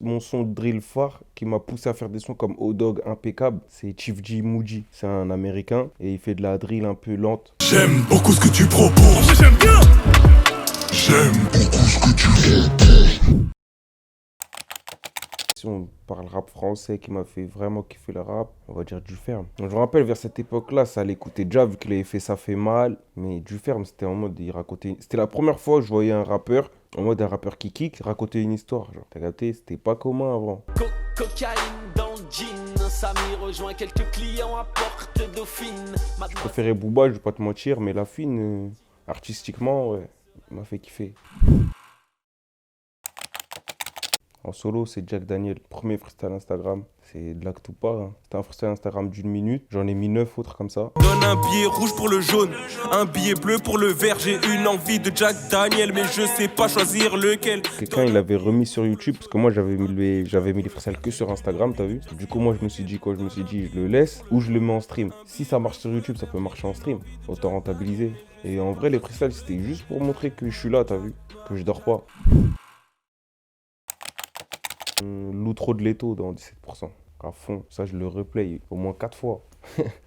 Mon son de drill phare qui m'a poussé à faire des sons comme O-Dog impeccable, c'est Chief G Muji. C'est un américain et il fait de la drill un peu lente. J'aime beaucoup ce que tu proposes. J'aime bien. J'aime beaucoup ce que tu proposes. Si on parle rap français qui m'a fait vraiment kiffer le rap, on va dire Duferme. Donc, je me rappelle vers cette époque-là, ça l'écoutait déjà vu qu'il avait fait Ça fait mal. Mais Duferme, c'était en mode, il racontait. C'était la première fois que je voyais un rappeur, en mode un rappeur qui kick, raconter une histoire. Genre, t'as capté, c'était pas commun avant. Cocaïne dans le jean, Samy rejoint quelques clients à Porte Dauphine. Je préférais Booba, je vais pas te mentir, mais La Fine, artistiquement, ouais, m'a fait kiffer. En solo, c'est Jack Daniel, premier freestyle Instagram. C'est de l'acte ou pas. Hein. C'était un freestyle Instagram d'une minute. J'en ai mis 9 autres comme ça. Donne un billet rouge pour le jaune, un billet bleu pour le vert. J'ai une envie de Jack Daniel, mais je sais pas choisir lequel. Quelqu'un, il l'avait remis sur YouTube parce que moi, j'avais mis les freestyles que sur Instagram, t'as vu? Du coup, moi, je me suis dit quoi? Je me suis dit, je le laisse ou je le mets en stream. Si ça marche sur YouTube, ça peut marcher en stream. Autant rentabiliser. Et en vrai, les freestyles, c'était juste pour montrer que je suis là, t'as vu? Que je dors pas. L'outro de Leto dans 17%. À fond, ça je le replay au moins 4 fois.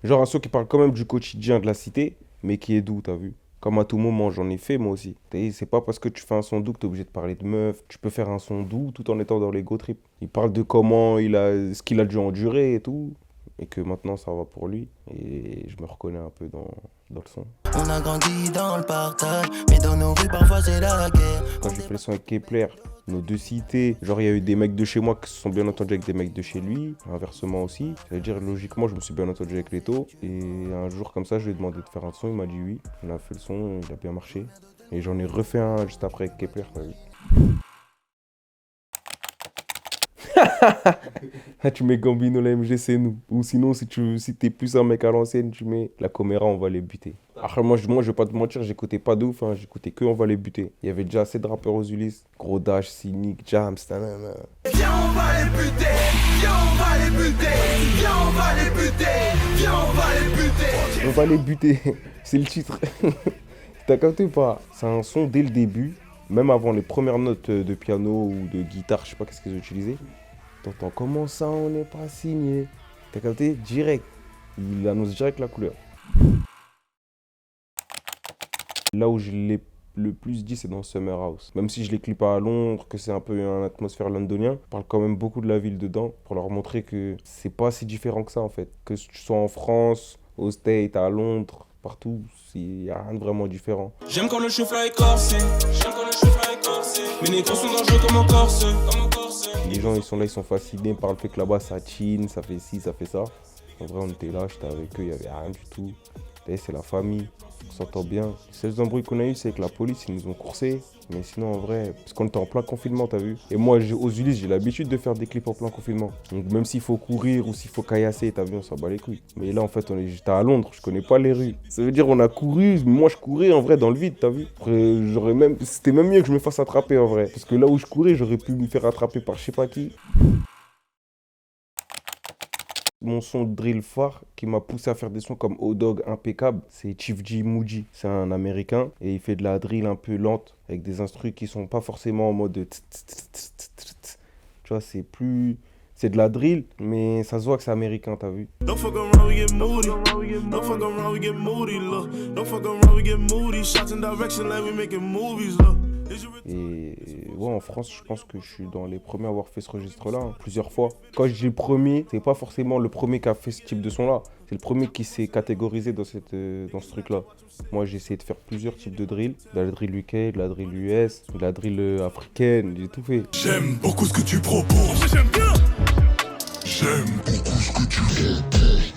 Genre un son qui parle quand même du quotidien de la cité, mais qui est doux, t'as vu? Comme à tout moment, j'en ai fait moi aussi. C'est pas parce que tu fais un son doux que t'es obligé de parler de meuf. Tu peux faire un son doux tout en étant dans l'ego trip. Il parle de comment ce qu'il a dû endurer et tout. Et que maintenant ça va pour lui. Et je me reconnais un peu dans le son. On a grandi dans le partage, mais dans nos rues parfois c'est la guerre. Quand j'ai fait le son avec Kepler, nos deux cités, genre il y a eu des mecs de chez moi qui se sont bien entendus avec des mecs de chez lui, inversement aussi. Ça veut dire logiquement je me suis bien entendu avec Leto. Et un jour comme ça je lui ai demandé de faire un son, il m'a dit oui. On a fait le son, il a bien marché. Et j'en ai refait un juste après avec Kepler, t'as vu. Tu mets Gambino, la MG, c'est nous. Ou sinon, si t'es plus un mec à l'ancienne, tu mets la caméra, on va les buter. Après, moi, je vais pas te mentir, j'écoutais pas de ouf, hein, j'écoutais que on va les buter. Il y avait déjà assez de rappeurs aux Ulysses. Gros Dash, Cynic, Jams, tanana. Viens, on va les buter. Viens, on va les buter. Viens, on va les buter. Viens, on va les buter. On va les buter, c'est le titre. T'as capté ou pas? C'est un son dès le début, même avant les premières notes de piano ou de guitare, je sais pas qu'est-ce qu'ils ont utilisé. T'entends comment ça on n'est pas signé. T'as capté? Direct. Il annonce direct la couleur. Là où je l'ai le plus dit, c'est dans Summer House. Même si je les clipe à Londres, que c'est un peu une atmosphère londonien, je parle quand même beaucoup de la ville dedans pour leur montrer que c'est pas si différent que ça en fait. Que tu sois en France, aux States, à Londres, partout, il n'y a rien de vraiment différent. J'aime quand le cheveu est corsé, j'aime quand le cheveu est corsé. Mes négros sont dangereux comme un corse, comme un corse. Les gens ils sont là, ils sont fascinés par le fait que là-bas ça chine, ça fait ci, ça fait ça. En vrai on était là, j'étais avec eux, il n'y avait rien du tout. C'est la famille, on s'entend bien. Les seuls embrouilles qu'on a eu c'est avec la police, ils nous ont coursés. Mais sinon en vrai, parce qu'on était en plein confinement, t'as vu. Et moi aux Ulysses j'ai l'habitude de faire des clips en plein confinement. Donc même s'il faut courir ou s'il faut caillasser, t'as vu, on s'en bat les couilles. Mais là en fait j'étais à Londres, je connais pas les rues. Ça veut dire on a couru, moi je courais en vrai dans le vide, t'as vu. Après, c'était même mieux que je me fasse attraper en vrai. Parce que là où je courais, j'aurais pu me faire attraper par je sais pas qui. Mon son de drill phare qui m'a poussé à faire des sons comme O-Dog impeccable, c'est Chief G Muji. C'est un américain et il fait de la drill un peu lente avec des instrus qui sont pas forcément en mode tu vois, c'est plus... C'est de la drill, mais ça se voit que c'est américain, t'as vu. Don't fuck around, we get moody. Don't fuck around, we get moody, look. Don't fuck around, we get moody. Shots in direction like we making movies, look. Et ouais, en France, je pense que je suis dans les premiers à avoir fait ce registre-là, hein, plusieurs fois. Quand je dis le premier, c'est pas forcément le premier qui a fait ce type de son-là. C'est le premier qui s'est catégorisé dans ce truc-là. Moi, j'ai essayé de faire plusieurs types de drill. De la drill UK, de la drill US, de la drill africaine, j'ai tout fait. J'aime beaucoup ce que tu proposes. J'aime bien. J'aime beaucoup ce que tu proposes.